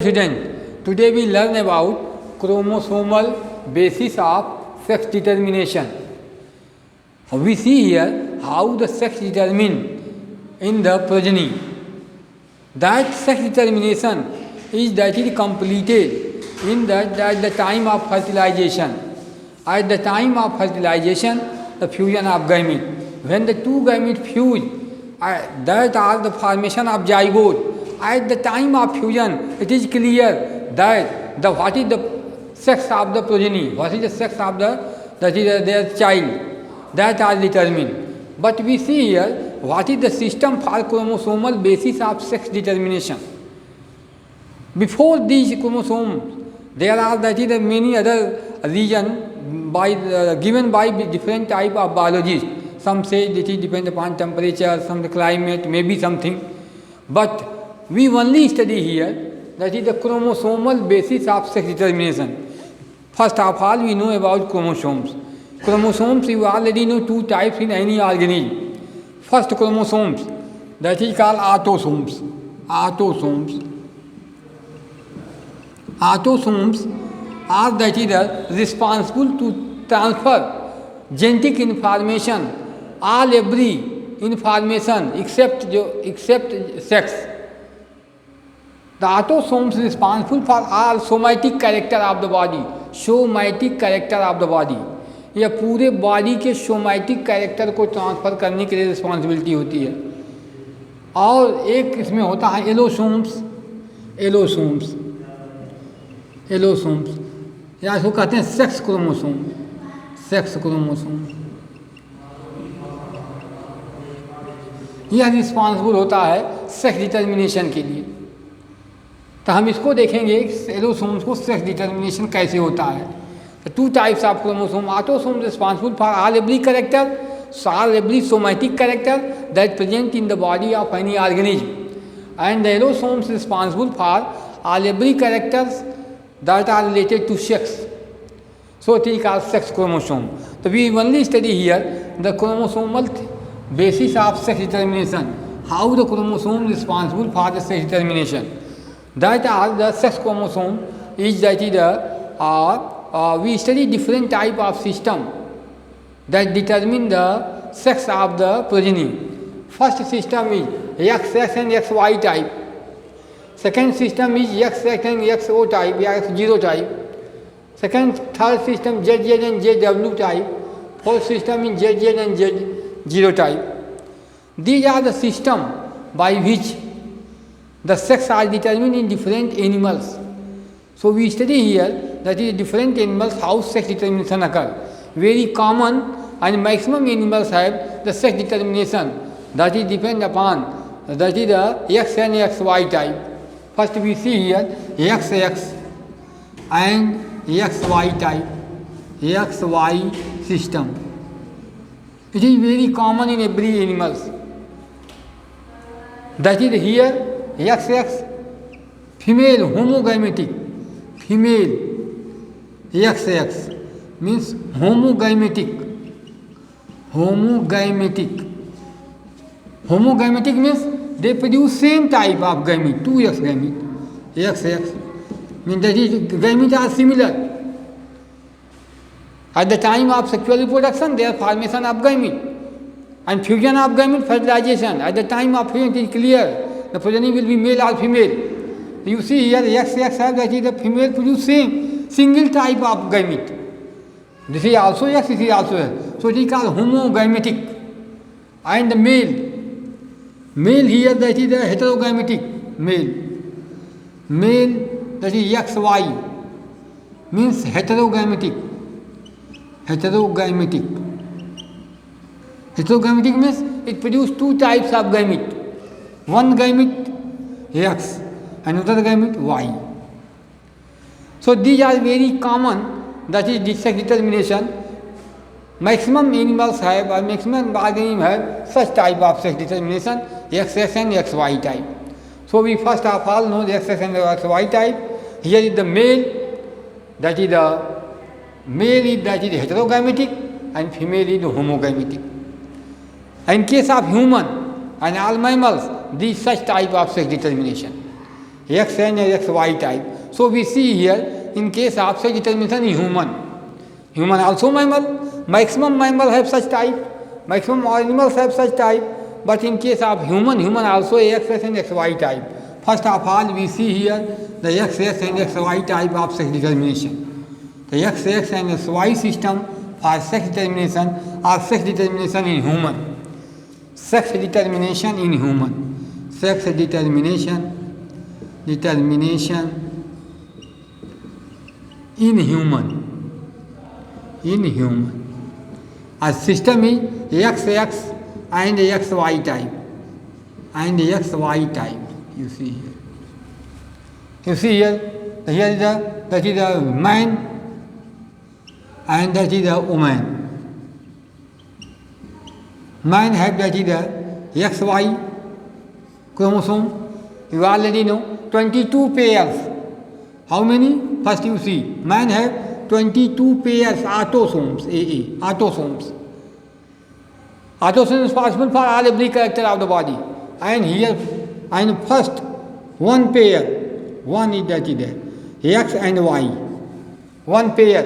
Student, today we learn about chromosomal basis of sex determination. We see here how the sex determined in the progeny. That sex determination is completed at the time of fertilization. At the time of fertilization, the fusion of gamete. When the two gametes fuse, that are the formation of zygote. At the time of fusion, it is clear that what is the sex of the progeny, what is the sex of their child, that are determined. But we see here what is the system for chromosomal basis of sex determination. Before these chromosomes, there are many other regions given by different type of biologists. Some say it depends upon temperature, some the climate, maybe something. But we only study here that is the chromosomal basis of sex determination. First of all, we know about chromosomes. Chromosomes, you already know two types in any organism. First chromosomes, that is called autosomes. Autosomes are responsible to transfer genetic information, every information except sex. The autosomes is responsible for all somatic character of the body. Somatic character of the body, यह पूरे body के somatic character को transfer करने के लिए responsibility होती है. और एक इसमें होता है एलोसोम्स या इसको कहते हैं सेक्स क्रोमोसोम. यह रिस्पॉन्सिबल होता है सेक्स डिटर्मिनेशन के लिए. तो हम इसको देखेंगे एलोसोम्स को सेक्स डिटर्मिनेशन कैसे होता है. Two types of chromosome. Autosome responsible for all every somatic character that present in the body of any organism, and the allosomes responsible for all every characters that are related to sex. So it is called sex chromosome. तो we only study here the chromosomal basis of sex determination, how the chromosome responsible for the sex determination. That are the sex chromosome is we study different type of system that determine the sex of the progeny. First system is XX and XY type. Second system is XX and XO type, X0 type. Third system ZZ and ZW type. Fourth system is ZZ and Z0 type. These are the system by which the sex are determined in different animals. So we study here that is different animals how sex determination occur. Very common and maximum animals have the sex determination that is depend upon that is the X and XY type. First we see here XX and XY type, XY system. It is very common in every animals. That is here XX, female homogametic, female XX means homogametic. Homogametic means they produce same type of gamete, 2X gamete. XX means that is gametes are similar. At the time of sexual reproduction, there is formation of gamete and fusion of gamete, fertilization. At the time of fusion, it is clear the progeny will be male or female. You see here XX have that is the female produce same single type of gamete. This is also X, this is also X. So it is called homogametic. And the male here that is the heterogametic male that is XY means heterogametic means it produces two types of gamete. One gamete X, another gamete Y. So these are very common, that is sex determination. Maximum animals have or maximum organisms have such type of sex determination, XX and XY type. So we first of all know the XX and XY type. Here is the male, that is heterogametic, and female is homogametic. In case of human and all mammals, these such type of sex determination. XN and XY type. So we see here in case of sex determination in human also mammal, maximum mammal have such type, maximum animals have such type, but in case of human also XX and XY type. First of all, we see here the XX and XY type of sex determination. The XX and XY system for sex determination or sex determination in human. Sex determination in human. Sex determination in human. A system is XX and XY type. You see here. Here is that is the man and that is the woman. Man have that is the XY chromosome. You already know 22 pairs. How many? First you see, man have 22 pairs autosomes, autosomes. Autosomes is possible for all every character of the body. And here, and first, one pair, one is that is there, X and Y. One pair,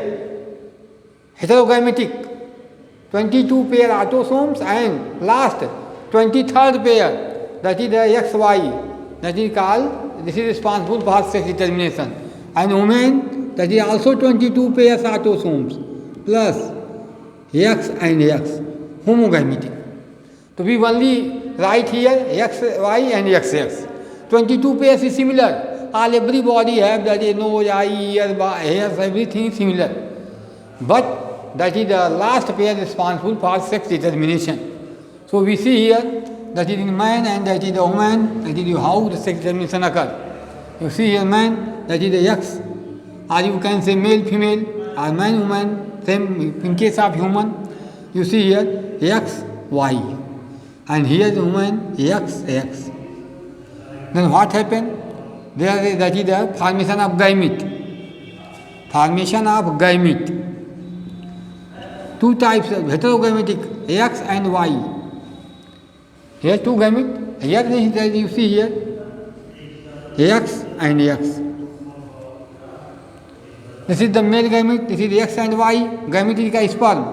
heterogametic, 22 pair autosomes, and last, 23rd pair, that is the XY. That is called, this is responsible for sex determination. And woman, that is also 22 pairs autosomes, plus X and X, homogametic. So we only write here XY and XX. 22 pairs is similar. All everybody have that is nose, eye, ear, hairs, everything is similar. But that is the last pair responsible for sex determination. So we see here, that is in man and that is the woman, that is how the sex determination occurs. You see here man, that is the X, or you can say male, female, or man, woman, same in case of human. You see here X, Y, and here the woman X, X. Then what happened? There is that is the formation of gamete. Formation of gamete. Two types of heterogametic, X and Y. Here two gamete, here you see here, X and X. This is the male gamete, this is X and Y, gamete is the sperm.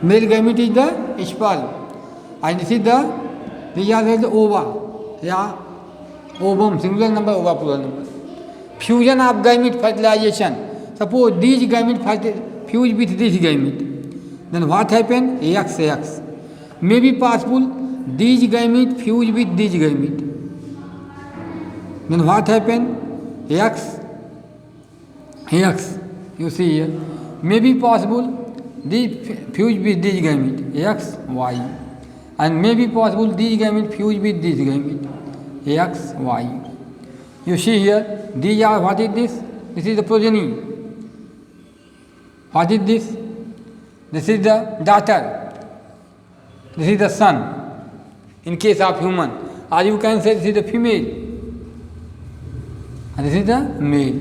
Male gamete is the sperm. And this is these are the ova, ovum, singular number, ova, plural number. Fusion of gamete, fertilization. Suppose these gamete fuse with this gamete. Then what happened? X. May be possible these gamete fuse with these gamete. Then what happened? X. You see here. May be possible these fuse with these gamete. X, Y. And may be possible these gamete fuse with these gamete. X, Y. You see here. These are, what is this? This is the progeny. What is this? This is the daughter. This is the son, in case of human. Or you can say this is the female, and this is the male.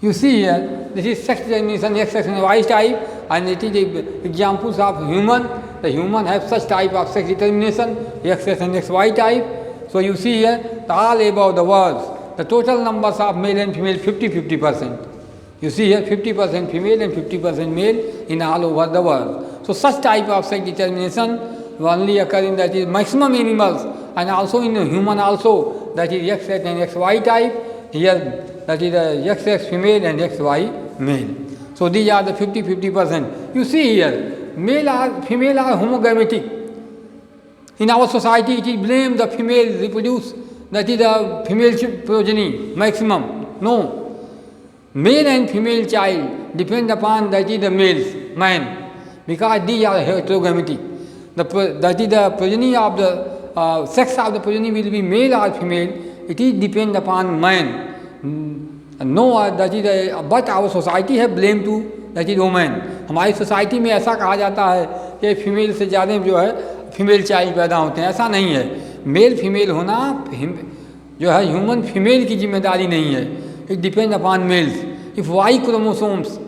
You see here, this is sex determination, X and Y type, and it is the examples of human. The human have such type of sex determination, X and XY type. So you see here, all above the words, the total numbers of male and female 50-50%. You see here 50% female and 50% male in all over the world. So such type of sex determination only occur in that is maximum animals and also in human also, that is XX and XY type. Here that is the XX female and XY male. So these are the 50-50%. You see here, male or female are homogametic. In our society it is blamed the female reproduce, that is the female progeny maximum. No. Male and female child depend upon that is the males, man. Because these are heterogametic. That is the progeny of the sex of the progeny will be male or female. It is depend upon man. No, that is the, but our society have blamed to that is woman. हमारी society में ऐसा कहा जाता है कि female से ज़्यादा जो है फीमेल चाइल्ड पैदा होते हैं. ऐसा नहीं है. मेल फीमेल होना जो है ह्यूमन फीमेल की जिम्मेदारी नहीं है. It depends upon males. If Y chromosomes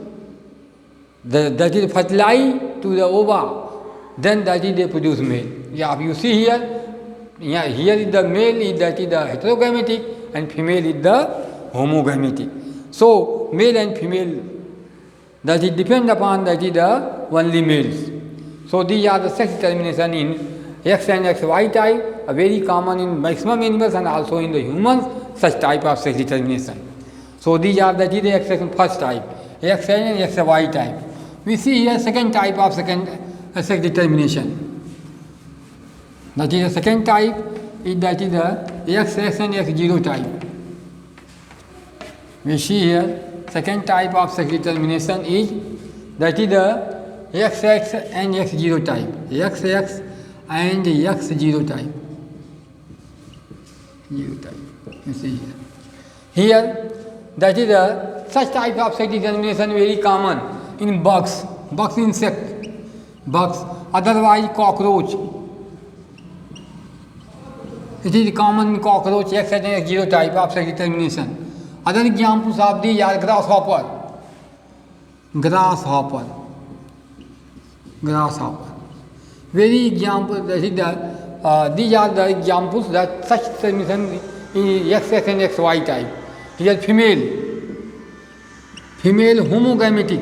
that is fertilized to the ova, then that is they produce male. Yeah, you see here, Yeah, here is the male is that is the heterogametic and female is the homogametic. So male and female that it depend upon that is the only males. So these are the sex determination in X and XY type, very common in maximum animals and also in the humans, such type of sex determination. So these are the X first type, X and XY type. We see here second type of sex determination. That is the second type is that is the XX and X0 type. We see here second type of sex determination is that is the XX and X0 type. XX and X0 type. 0 type. You see here. Here that is the such type of sex determination very common in bugs, insect, bugs, otherwise cockroach. It is common in cockroach, X and X0 type of sex determination. Other examples of these are grasshopper. Very example that is these are the examples that such determination in XX and XY type. Here female homogametic,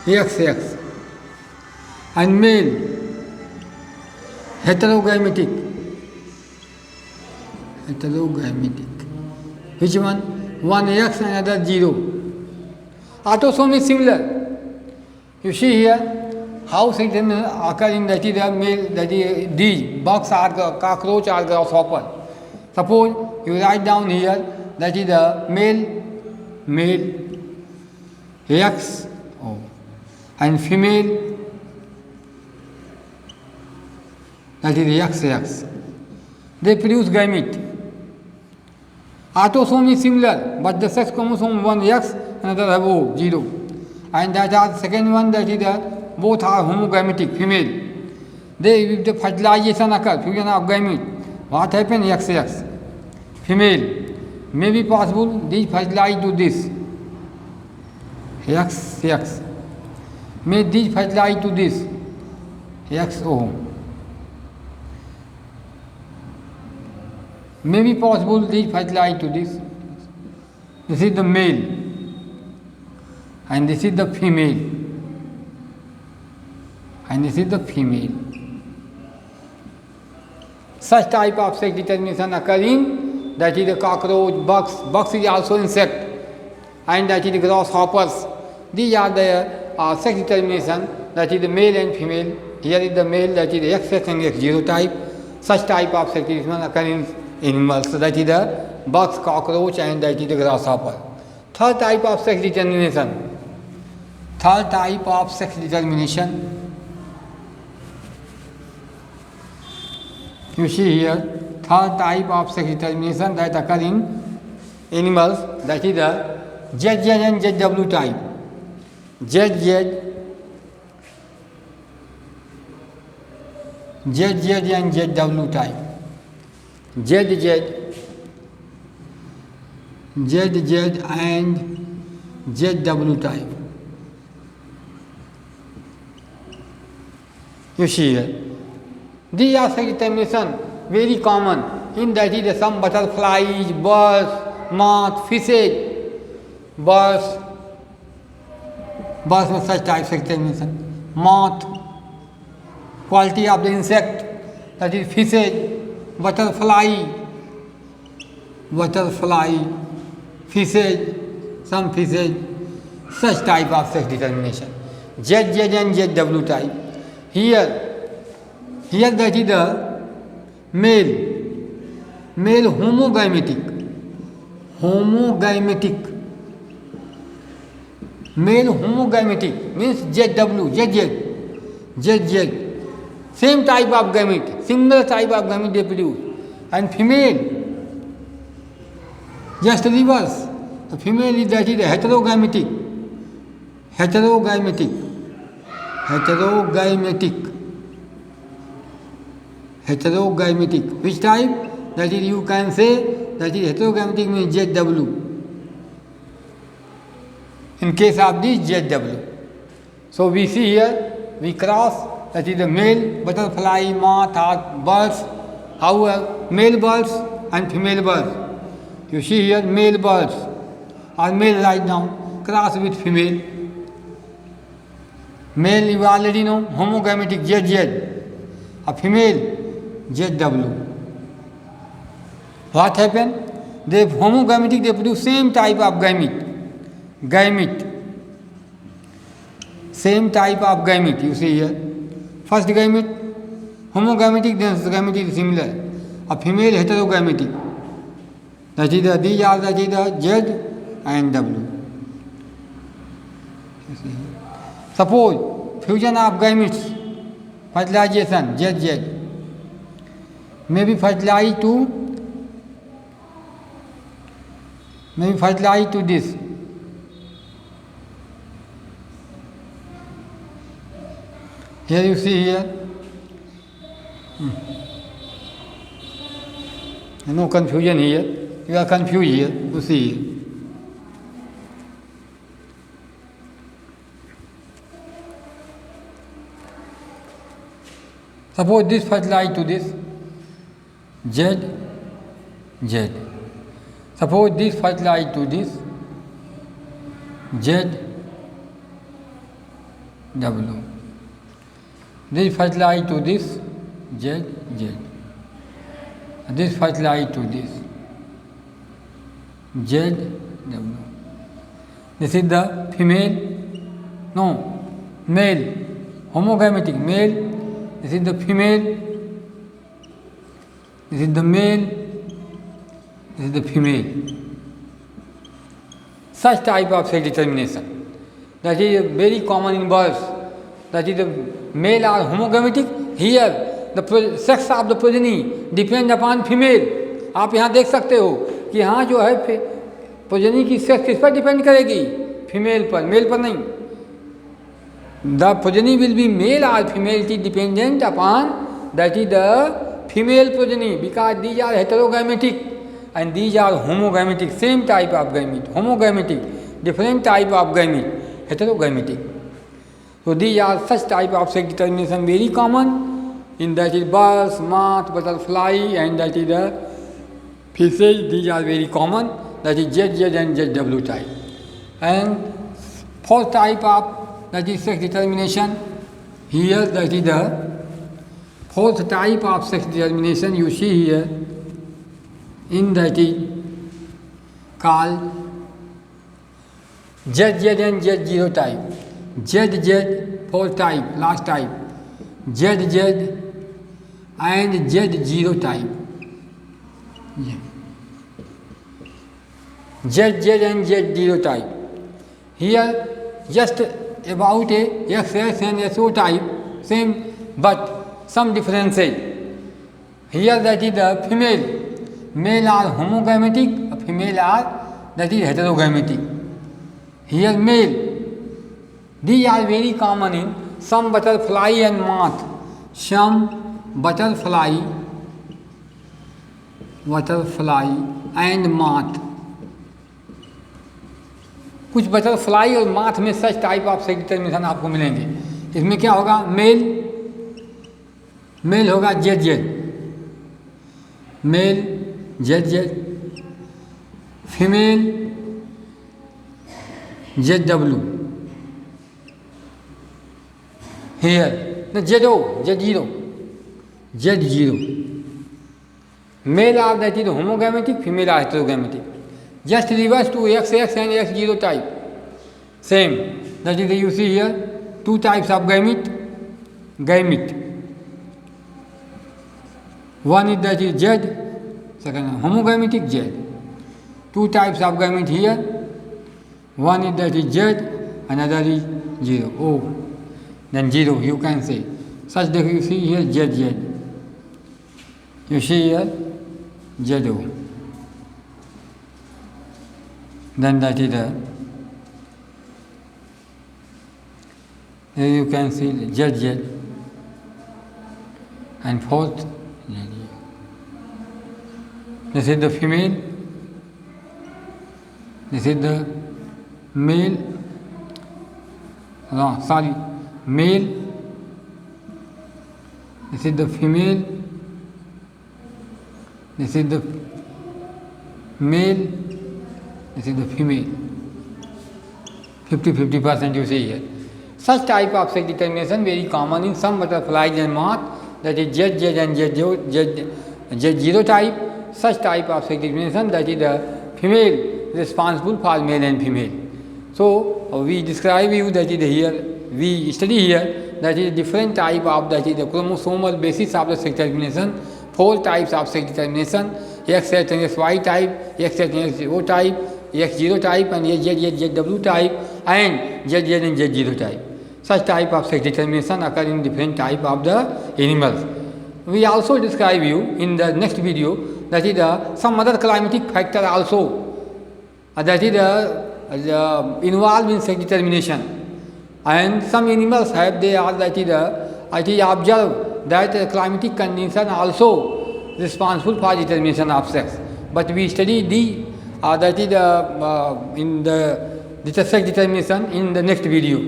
XX, and male heterogametic. Which one? One X and another 0. Autosome is similar. You see here how sex occur in that is the male, that is these bugs or cockroach or grasshopper. Suppose you write down here that is the male X and female that is XX. They produce gamete. Autosome is similar, but the sex chromosome one X, another have O, 0. And that are the second one that is both are homogametic, female. They, if the fertilization occurs, fusion of gamete, what happens? XX. Female. May be possible, these fertilize to this. XX. May these fertilize to this. XO. May be possible these fertilize to this. This is the male and this is the female and this is the female. Such type of sex determination occur in that is the cockroach, bugs is also insect, and that is the grasshoppers. These are the sex determination that is the male and female. Here is the male that is the XX and X0 type. Such type of sex determination occur in animals, so that is the bugs, cockroach, and that is the grasshopper. Third type of sex determination. You see here, third type of sex determination that occur in animals, that is the ZZ and ZW type. ZZ and ZW type. ZZ and ZW type. You see here. These are sex determination very common in that is some butterflies, birds, moths, fishes, birds with such type of sex determination. Moth, quality of the insect, that is fishes, butterfly, fishes, some fishes, such type of sex determination. ZZ and ZW type. Here that is the male homogametic. Male homogametic means ZW, ZZ. Same type of gamete, similar type of gamete they produce. And female, just reverse. The female is that is the heterogametic. Which type? That is, you can say that is heterogametic means ZW. In case of this ZW. So we see here, we cross, that is the male butterfly, moth, or birds, however, male birds and female birds. You see here, male birds are male right now, cross with female. Male you already know, homogametic ZZ, a female ZW. What happened? They homogametic, they produce same type of gamete. Same type of gamete you see here. First gamete, homogametic, then gamete is similar. A female heterogametic. That is these are the Z and W. Suppose fusion of gametes, fertilization, ZZ, may be fertilized to this. Here you see here. No confusion here. You are confused here. You see here. Suppose this fertilized to this Z. Suppose this fertilized to this ZW. This fertilized to this ZZ. This fertilized to this ZW. This is the male, homogametic male. This is the female. This is the male. This is the female. Such type of sex determination, that is very common in birds. That is the male are homogametic. Here the sex of the progeny depend upon female. आप यहाँ देख सकते हो कि यहाँ जो है progeny की सेक्स किस पर डिपेंड करेगी? फीमेल पर, मेल पर नहीं. The progeny will be male or female, it is dependent upon, that is the female progeny, because these are heterogametic and these are homogametic, same type of gamete. Homogametic, different type of gamete, heterogametic. So these are such type of sex determination very common in that is birds, moth, butterfly, and that is the fishes. These are very common, that is ZZ and ZW type. And fourth type of, that is sex determination. Here that is the fourth type of sex determination you see here, in that is called ZZ and Z0 type. ZZ, fourth type, last type. ZZ and Z0 type. Yeah. ZZ and Z0 type. Here just about a XX and SO type, same but some differences. Here that is the female, male are homogametic, female are that is heterogametic. Here male, these are very common in some butterfly and moth. Some butterfly and moth. कुछ butterfly और moth में such type of sex determination आपको मिलेंगे. इसमें क्या होगा? Male होगा ZZ, male ZZ, female ZW. Here Z0. Male are that is homogametic, female are heterogametic. Just reverse to XX and X0 type. Same. That is, you see here, two types of gamete. One is that is Z, second homogametic Z. Two types of gamete here. One is that is Z, another is 0. Oh, then 0 you can say. Such that you see here ZZ. You see here ZO. Then that is the, here you can see ZZ and fourth ZZ. This is the female, this is the male sorry, male, this is the female, this is the male, this is the female. 50% you see here. Such type of sex determination very common in some butterflies and moths, that is Z and Z0 type. Such type of sex determination, that is the female responsible for male and female. So we describe you, that is here, we study here, that is different type of, that is the chromosomal basis of the sex determination. 4 types of sex determination: XX and XY type, XX and XO type, X0 type, and ZW type, and ZZ and Z0 type. Such type of sex determination occur in different type of the animals. We also describe you in the next video, that is some other climatic factor also, that is involved in sex determination. And some animals have, they are, that is observed that climatic condition also responsible for determination of sex. But we study that is in the sex determination in the next video.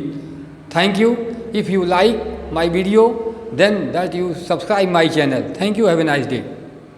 Thank you. If you like my video, then that you subscribe my channel. Thank you. Have a nice day.